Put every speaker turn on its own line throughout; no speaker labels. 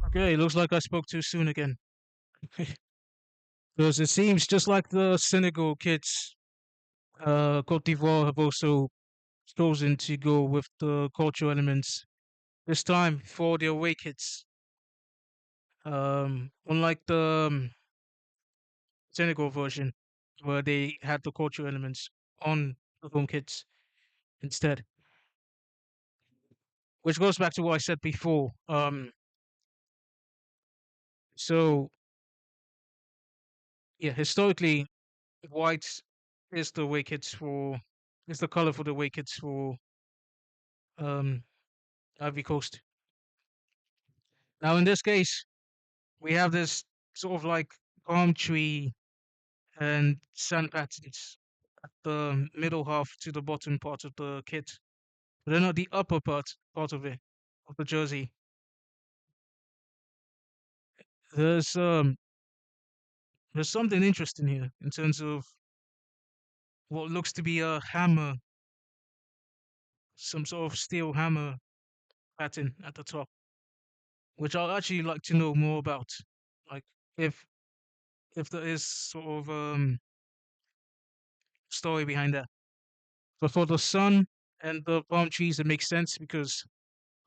Okay, looks like I spoke too soon again. Because it seems just like the Senegal kids, Cote d'Ivoire have also chosen to go with the cultural elements this time for the away kits. Unlike the Senegal version, where they had the cultural elements on the home kits instead, which goes back to what I said before. So yeah, historically, white is the away kits for is the color for the away kits for um Ivory Coast. Now, in this case, we have this sort of like palm tree and sand patterns at the middle half to the bottom part of the kit, but they're not the upper part of it of the jersey. There's um there's something interesting here in terms of what looks to be a hammer, some sort of steel hammer pattern at the top, which I'd actually like to know more about. Like if if there is sort of story behind that. But for the sun and the palm trees, it makes sense because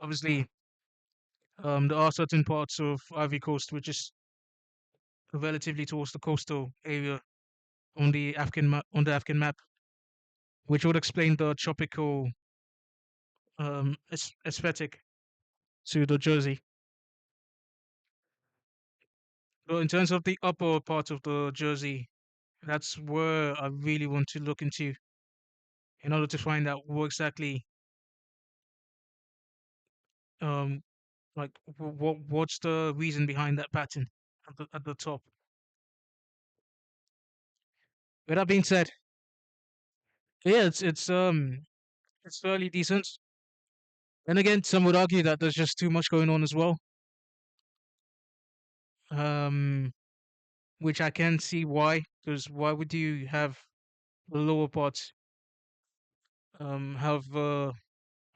obviously there are certain parts of Ivory Coast which is relatively towards the coastal area on the African map, which would explain the tropical aesthetic to the jersey. But in terms of the upper part of the jersey, that's where I really want to look into in order to find out what exactly um like what's the reason behind that pattern at the top. With that being said, yeah, it's fairly decent. And again, some would argue that there's just too much going on as well. Um, which I can see why, because why would you have the lower part have a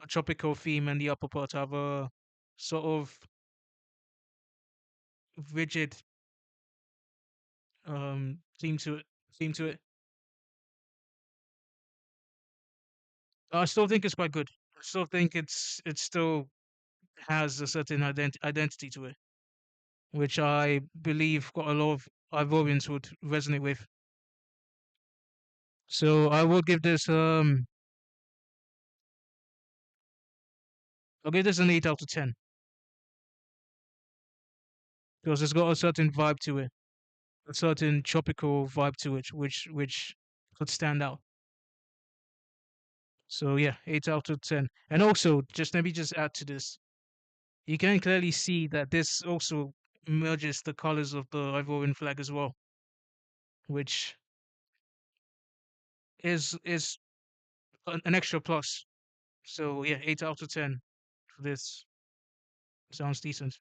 tropical theme and the upper part have a sort of rigid theme to it theme to it. I still think it's quite good. I still think it still has a certain identity to it, which I believe got a lot of Ivorians would resonate with. So I will give this I'll give this an 8 out of 10 because it's got a certain vibe to it, a certain tropical vibe to it, which could stand out. So yeah, 8 out of 10. And also, just let me just add to this. You can clearly see that this also merges the colors of the Ivorian flag as well, which is an extra plus. So yeah, 8 out of 10 for this sounds decent.